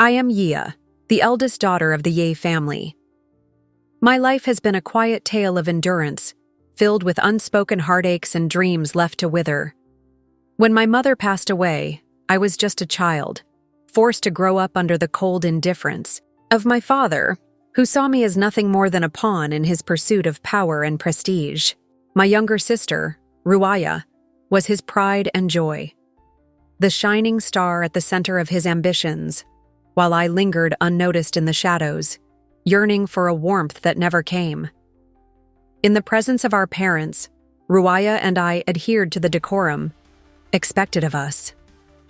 I am Yia, the eldest daughter of the Ye family. My life has been a quiet tale of endurance, filled with unspoken heartaches and dreams left to wither. When my mother passed away, I was just a child, forced to grow up under the cold indifference of my father, who saw me as nothing more than a pawn in his pursuit of power and prestige. My younger sister, Ruaya, was his pride and joy, the shining star at the center of his ambitions, while I lingered unnoticed in the shadows, yearning for a warmth that never came. In the presence of our parents, Ruaya and I adhered to the decorum expected of us.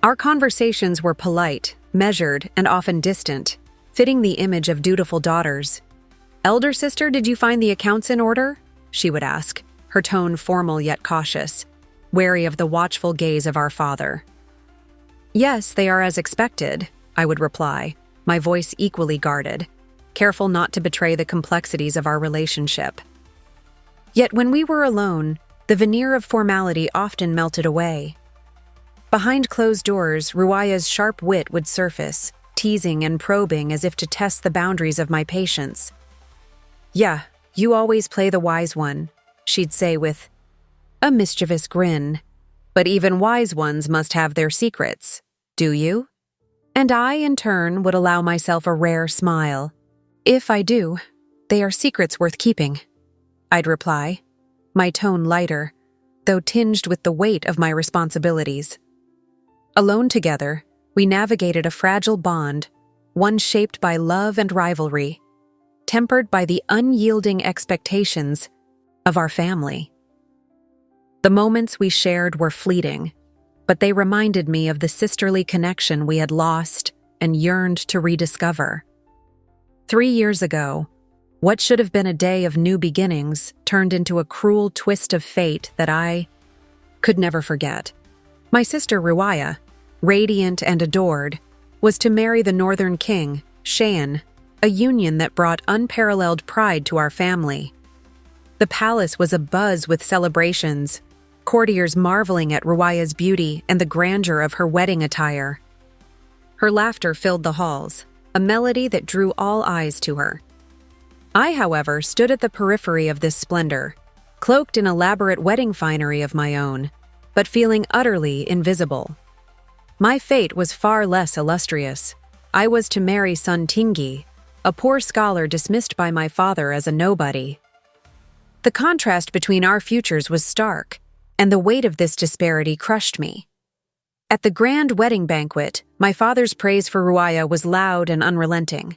Our conversations were polite, measured, and often distant, fitting the image of dutiful daughters. "Elder sister, did you find the accounts in order?" she would ask, her tone formal yet cautious, wary of the watchful gaze of our father. "Yes, they are as expected," I would reply, my voice equally guarded, careful not to betray the complexities of our relationship. Yet when we were alone, the veneer of formality often melted away. Behind closed doors, Ruaya's sharp wit would surface, teasing and probing as if to test the boundaries of my patience. "Yeah, you always play the wise one," she'd say with a mischievous grin. "But even wise ones must have their secrets, do you?" And I, in turn, would allow myself a rare smile. "If I do, they are secrets worth keeping," I'd reply, my tone lighter, though tinged with the weight of my responsibilities. Alone together, we navigated a fragile bond, one shaped by love and rivalry, tempered by the unyielding expectations of our family. The moments we shared were fleeting, but they reminded me of the sisterly connection we had lost and yearned to rediscover. 3 years ago, what should have been a day of new beginnings turned into a cruel twist of fate that I could never forget. My sister Ruaya, radiant and adored, was to marry the Northern King Shaen, a union that brought unparalleled pride to our family. The palace was abuzz with celebrations, courtiers marveling at Ruaya's beauty and the grandeur of her wedding attire. Her laughter filled the halls, a melody that drew all eyes to her. I, however, stood at the periphery of this splendor, cloaked in elaborate wedding finery of my own, but feeling utterly invisible. My fate was far less illustrious. I was to marry Son Tingi, a poor scholar dismissed by my father as a nobody. The contrast between our futures was stark, and the weight of this disparity crushed me. At the grand wedding banquet, my father's praise for Ruaya was loud and unrelenting.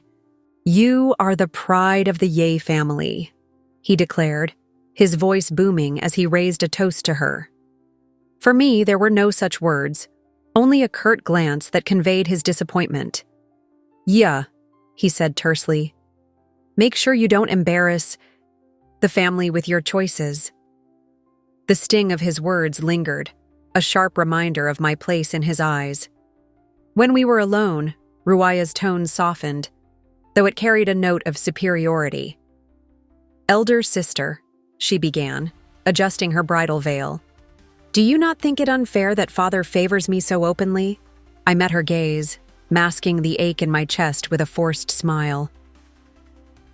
"You are the pride of the Ye family," he declared, his voice booming as he raised a toast to her. For me, there were no such words, only a curt glance that conveyed his disappointment. "Yeah," he said tersely. "Make sure you don't embarrass the family with your choices." The sting of his words lingered, a sharp reminder of my place in his eyes. When we were alone, Ruaya's tone softened, though it carried a note of superiority. "Elder sister," she began, adjusting her bridal veil, "do you not think it unfair that father favors me so openly?" I met her gaze, masking the ache in my chest with a forced smile.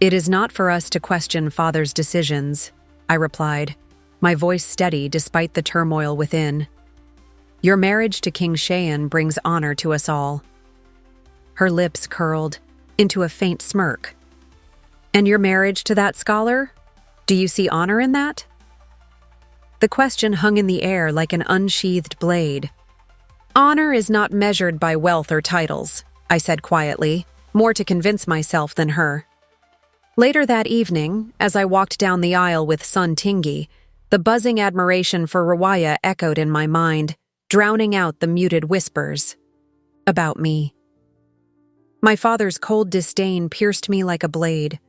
"It is not for us to question father's decisions," I replied, my voice steady despite the turmoil within. "Your marriage to King Shaen brings honor to us all." Her lips curled into a faint smirk. "And your marriage to that scholar? Do you see honor in that?" The question hung in the air like an unsheathed blade. "Honor is not measured by wealth or titles," I said quietly, more to convince myself than her. Later that evening, as I walked down the aisle with Son Tingi, the buzzing admiration for Ruaya echoed in my mind, drowning out the muted whispers about me. My father's cold disdain pierced me like a blade,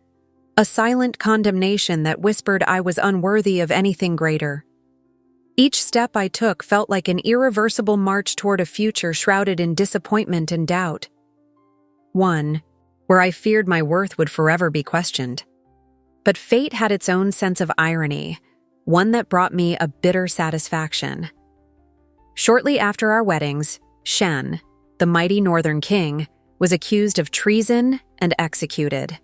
a silent condemnation that whispered I was unworthy of anything greater. Each step I took felt like an irreversible march toward a future shrouded in disappointment and doubt. One where I feared my worth would forever be questioned. But fate had its own sense of irony, one that brought me a bitter satisfaction. Shortly after our weddings, Shaen, the mighty Northern King, was accused of treason and executed.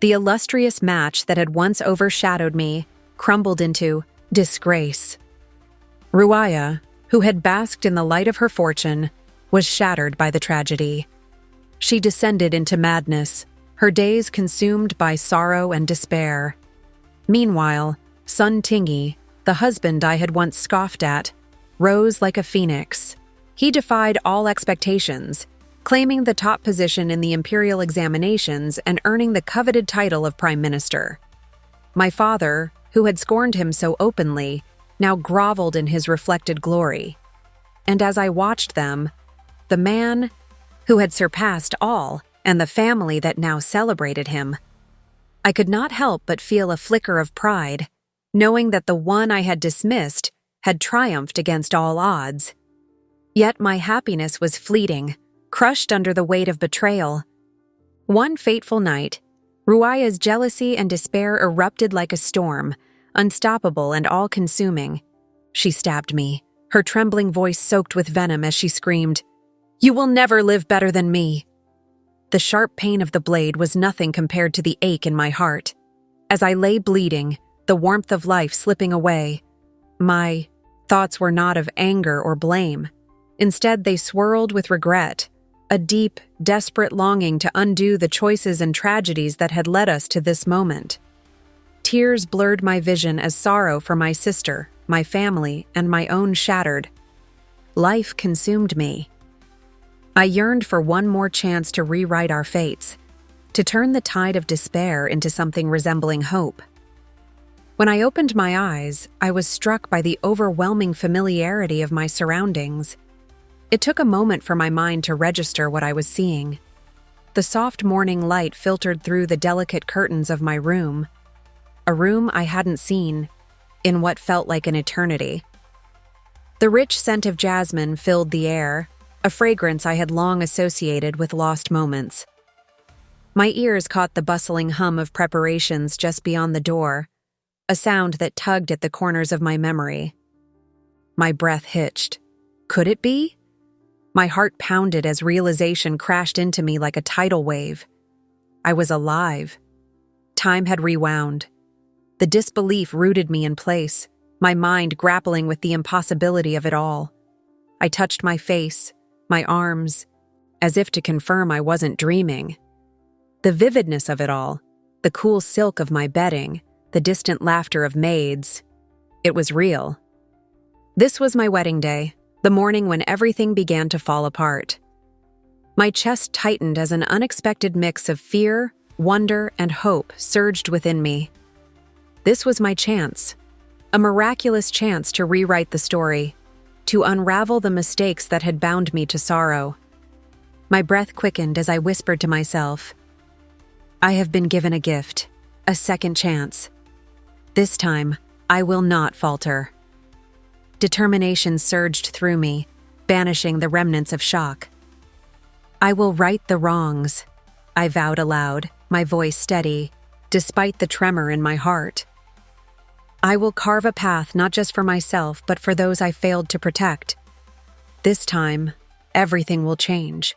The illustrious match that had once overshadowed me crumbled into disgrace. Ruaya, who had basked in the light of her fortune, was shattered by the tragedy. She descended into madness, her days consumed by sorrow and despair. Meanwhile, Son Tingi, the husband I had once scoffed at, rose like a phoenix. He defied all expectations, claiming the top position in the imperial examinations and earning the coveted title of prime minister. My father, who had scorned him so openly, now groveled in his reflected glory. And as I watched them, the man who had surpassed all and the family that now celebrated him, I could not help but feel a flicker of pride, knowing that the one I had dismissed had triumphed against all odds. Yet my happiness was fleeting, crushed under the weight of betrayal. One fateful night, Ruaya's jealousy and despair erupted like a storm, unstoppable and all-consuming. She stabbed me, her trembling voice soaked with venom as she screamed, "You will never live better than me!" The sharp pain of the blade was nothing compared to the ache in my heart. As I lay bleeding, the warmth of life slipping away, my thoughts were not of anger or blame. Instead, they swirled with regret, a deep, desperate longing to undo the choices and tragedies that had led us to this moment. Tears blurred my vision as sorrow for my sister, my family, and my own shattered. Life consumed me. I yearned for one more chance to rewrite our fates, to turn the tide of despair into something resembling hope. When I opened my eyes, I was struck by the overwhelming familiarity of my surroundings. It took a moment for my mind to register what I was seeing. The soft morning light filtered through the delicate curtains of my room, a room I hadn't seen in what felt like an eternity. The rich scent of jasmine filled the air, a fragrance I had long associated with lost moments. My ears caught the bustling hum of preparations just beyond the door, a sound that tugged at the corners of my memory. My breath hitched. Could it be? My heart pounded as realization crashed into me like a tidal wave. I was alive. Time had rewound. The disbelief rooted me in place, my mind grappling with the impossibility of it all. I touched my face, my arms, as if to confirm I wasn't dreaming. The vividness of it all, the cool silk of my bedding, the distant laughter of maids, it was real. This was my wedding day, the morning when everything began to fall apart. My chest tightened as an unexpected mix of fear, wonder, and hope surged within me. This was my chance, a miraculous chance to rewrite the story, to unravel the mistakes that had bound me to sorrow. My breath quickened as I whispered to myself, I have been given a gift, a second chance. This time, I will not falter. Determination surged through me, banishing the remnants of shock. I will right the wrongs, I vowed aloud, my voice steady, despite the tremor in my heart. I will carve a path not just for myself, but for those I failed to protect. This time, everything will change.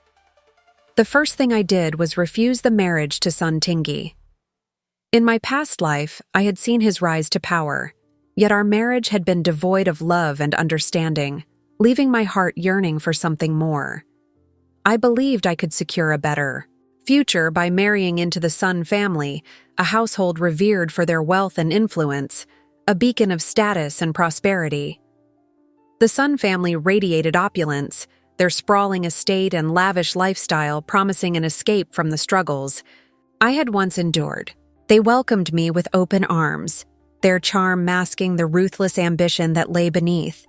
The first thing I did was refuse the marriage to Son Tingi. In my past life, I had seen his rise to power, yet our marriage had been devoid of love and understanding, leaving my heart yearning for something more. I believed I could secure a better future by marrying into the Son family, a household revered for their wealth and influence, a beacon of status and prosperity. The Son family radiated opulence, their sprawling estate and lavish lifestyle promising an escape from the struggles I had once endured. They welcomed me with open arms, their charm masking the ruthless ambition that lay beneath.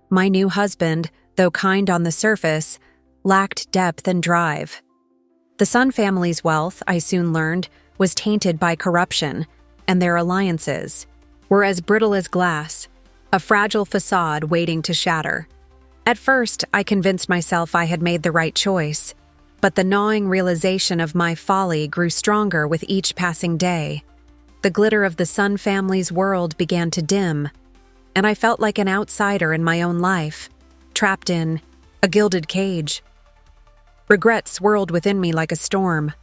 My new husband, though kind on the surface, lacked depth and drive. The Son family's wealth, I soon learned, was tainted by corruption, and their alliances were as brittle as glass, a fragile facade waiting to shatter. At first, I convinced myself I had made the right choice, but the gnawing realization of my folly grew stronger with each passing day. The glitter of the Son family's world began to dim, and I felt like an outsider in my own life, trapped in a gilded cage. Regret swirled within me like a storm.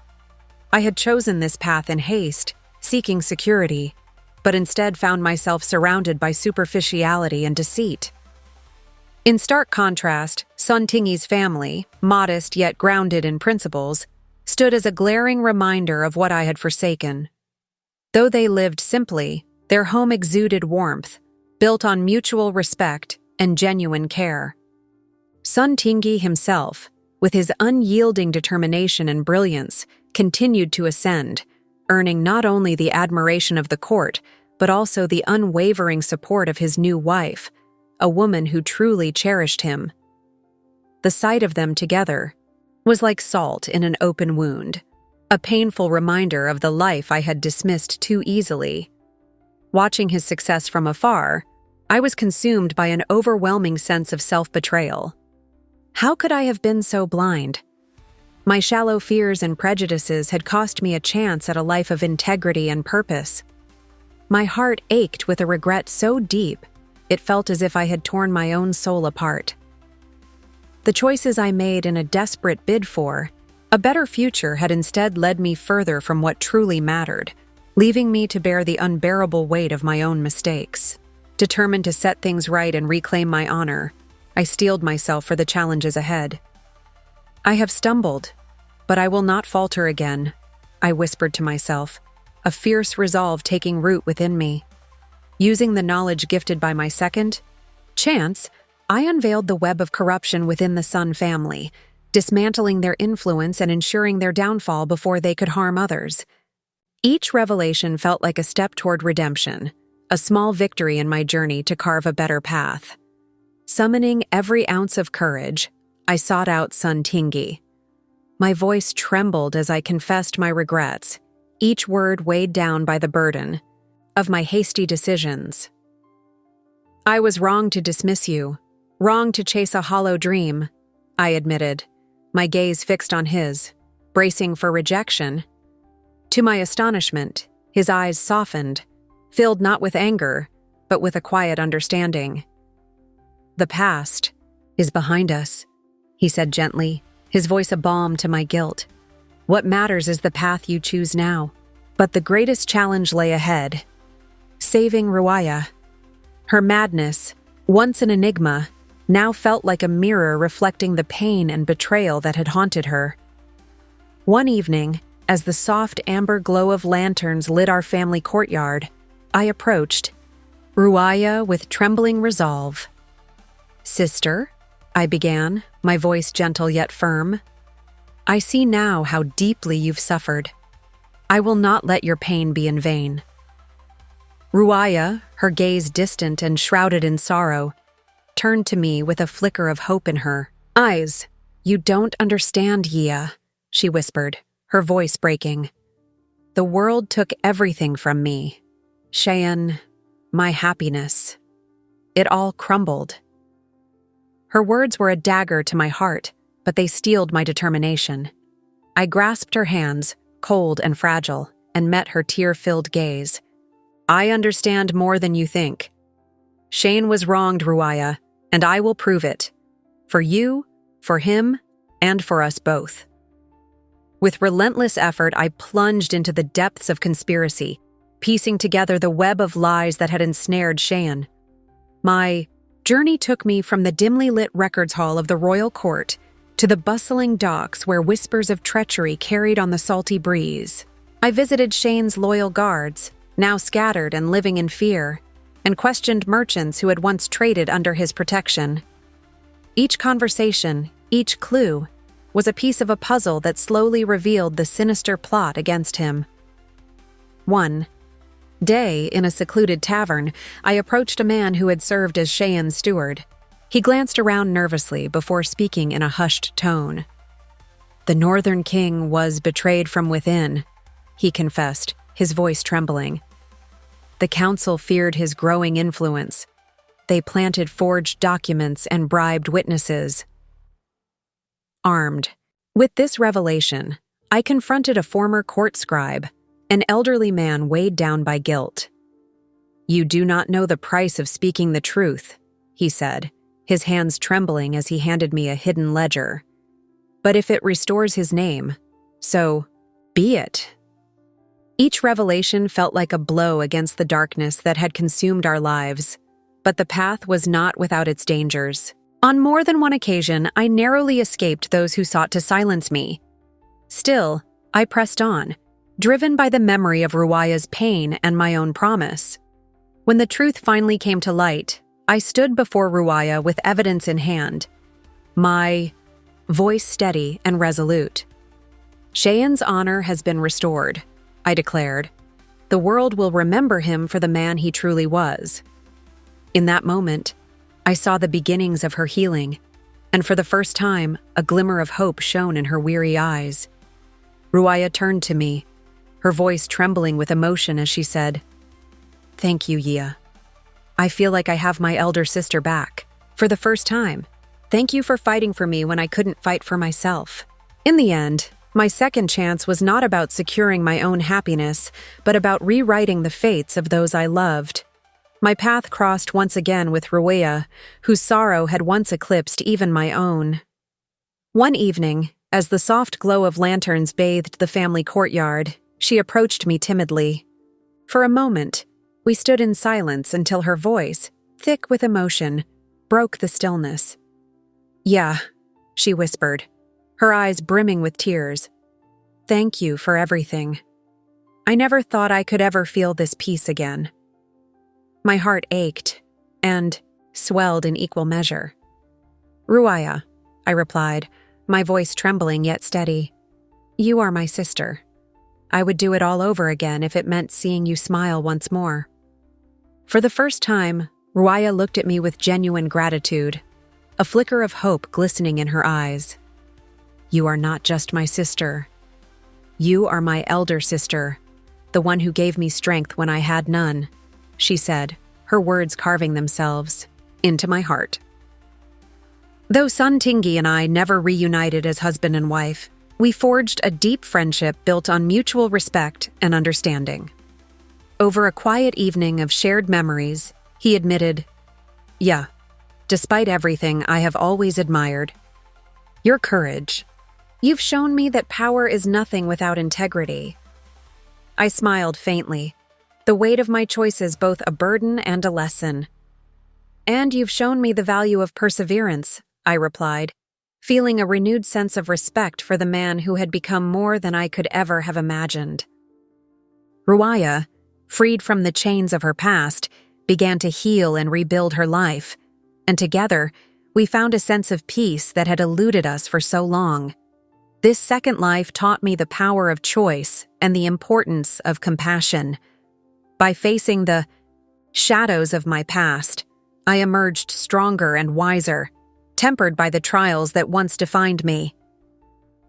I had chosen this path in haste, seeking security, but instead found myself surrounded by superficiality and deceit. In stark contrast, Son Tingi's family, modest yet grounded in principles, stood as a glaring reminder of what I had forsaken. Though they lived simply, their home exuded warmth, built on mutual respect and genuine care. Son Tingi himself, with his unyielding determination and brilliance, continued to ascend, earning not only the admiration of the court, but also the unwavering support of his new wife, a woman who truly cherished him. The sight of them together was like salt in an open wound, a painful reminder of the life I had dismissed too easily. Watching his success from afar, I was consumed by an overwhelming sense of self-betrayal. How could I have been so blind? My shallow fears and prejudices had cost me a chance at a life of integrity and purpose. My heart ached with a regret so deep, it felt as if I had torn my own soul apart. The choices I made in a desperate bid for a better future had instead led me further from what truly mattered, leaving me to bear the unbearable weight of my own mistakes. Determined to set things right and reclaim my honor, I steeled myself for the challenges ahead. I have stumbled, but I will not falter again, I whispered to myself, a fierce resolve taking root within me. Using the knowledge gifted by my second chance, I unveiled the web of corruption within the Son family, dismantling their influence and ensuring their downfall before they could harm others. Each revelation felt like a step toward redemption, a small victory in my journey to carve a better path. Summoning every ounce of courage, I sought out Son Tingi. My voice trembled as I confessed my regrets, each word weighed down by the burden of my hasty decisions. I was wrong to dismiss you, wrong to chase a hollow dream, I admitted, my gaze fixed on his, bracing for rejection. To my astonishment, his eyes softened, filled not with anger, but with a quiet understanding. The past is behind us, he said gently, his voice a balm to my guilt. What matters is the path you choose now. But the greatest challenge lay ahead. Saving Ruaya. Her madness, once an enigma, now felt like a mirror reflecting the pain and betrayal that had haunted her. One evening, as the soft amber glow of lanterns lit our family courtyard, I approached Ruaya with trembling resolve. Sister, I began, my voice gentle yet firm. I see now how deeply you've suffered. I will not let your pain be in vain. Ruaya, her gaze distant and shrouded in sorrow, turned to me with a flicker of hope in her eyes. You don't understand, Yia, she whispered, her voice breaking. The world took everything from me. Shaen, my happiness. It all crumbled. Her words were a dagger to my heart, but they steeled my determination. I grasped her hands, cold and fragile, and met her tear-filled gaze. I understand more than you think. Shaen was wronged, Ruaya, and I will prove it. For you, for him, and for us both. With relentless effort, I plunged into the depths of conspiracy, piecing together the web of lies that had ensnared Shaen. My journey took me from the dimly lit records hall of the royal court to the bustling docks where whispers of treachery carried on the salty breeze. I visited Shaen's loyal guards, now scattered and living in fear, and questioned merchants who had once traded under his protection. Each conversation, each clue, was a piece of a puzzle that slowly revealed the sinister plot against him. One day, in a secluded tavern, I approached a man who had served as Shaen's steward. He glanced around nervously before speaking in a hushed tone. The Northern King was betrayed from within, he confessed, his voice trembling. The council feared his growing influence. They planted forged documents and bribed witnesses. Armed with this revelation, I confronted a former court scribe, an elderly man weighed down by guilt. You do not know the price of speaking the truth, he said, his hands trembling as he handed me a hidden ledger. but if it restores his name, so be it. Each revelation felt like a blow against the darkness that had consumed our lives, but the path was not without its dangers. On more than one occasion, I narrowly escaped those who sought to silence me. Still, I pressed on, driven by the memory of Ruaya's pain and my own promise. When the truth finally came to light, I stood before Ruaya with evidence in hand, my voice steady and resolute. Shaen's honor has been restored, I declared. The world will remember him for the man he truly was. In that moment, I saw the beginnings of her healing, and for the first time, a glimmer of hope shone in her weary eyes. Ruaya turned to me, her voice trembling with emotion as she said, "Thank you, Yia. I feel like I have my elder sister back, for the first time. Thank you for fighting for me when I couldn't fight for myself." In the end, my second chance was not about securing my own happiness, but about rewriting the fates of those I loved. My path crossed once again with Ruaya, whose sorrow had once eclipsed even my own. One evening, as the soft glow of lanterns bathed the family courtyard, she approached me timidly. For a moment, we stood in silence until her voice, thick with emotion, broke the stillness. "Yeah," she whispered, her eyes brimming with tears. "Thank you for everything. I never thought I could ever feel this peace again." My heart ached and swelled in equal measure. "Ruaya," I replied, my voice trembling yet steady. "You are my sister. I would do it all over again if it meant seeing you smile once more." For the first time, Ruaya looked at me with genuine gratitude, a flicker of hope glistening in her eyes. "You are not just my sister. You are my elder sister, the one who gave me strength when I had none," she said, her words carving themselves into my heart. Though Son Tingi and I never reunited as husband and wife, we forged a deep friendship built on mutual respect and understanding. Over a quiet evening of shared memories, he admitted, "Yeah, despite everything I have always admired, your courage. You've shown me that power is nothing without integrity." I smiled faintly, the weight of my choices both a burden and a lesson. "And you've shown me the value of perseverance," I replied, feeling a renewed sense of respect for the man who had become more than I could ever have imagined. Ruaya, freed from the chains of her past, began to heal and rebuild her life, and together, we found a sense of peace that had eluded us for so long. This second life taught me the power of choice and the importance of compassion. By facing the shadows of my past, I emerged stronger and wiser, tempered by the trials that once defined me.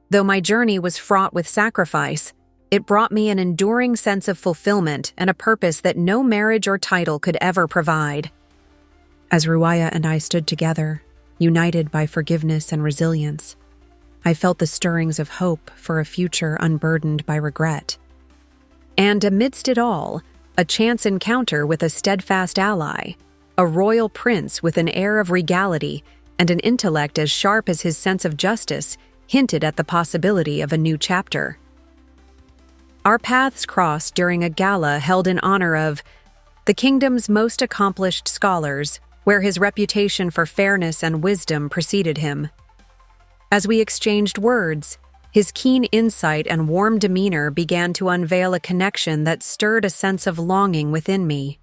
Though my journey was fraught with sacrifice, it brought me an enduring sense of fulfillment and a purpose that no marriage or title could ever provide. As Ruaya and I stood together, united by forgiveness and resilience, I felt the stirrings of hope for a future unburdened by regret. And amidst it all, a chance encounter with a steadfast ally, a royal prince with an air of regality and an intellect as sharp as his sense of justice, hinted at the possibility of a new chapter. Our paths crossed during a gala held in honor of the kingdom's most accomplished scholars, where his reputation for fairness and wisdom preceded him. As we exchanged words, his keen insight and warm demeanor began to unveil a connection that stirred a sense of longing within me.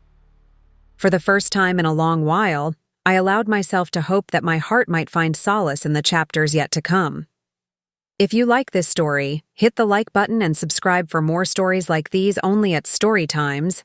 For the first time in a long while, I allowed myself to hope that my heart might find solace in the chapters yet to come. If you like this story, hit the like button and subscribe for more stories like these only at StoryTimes.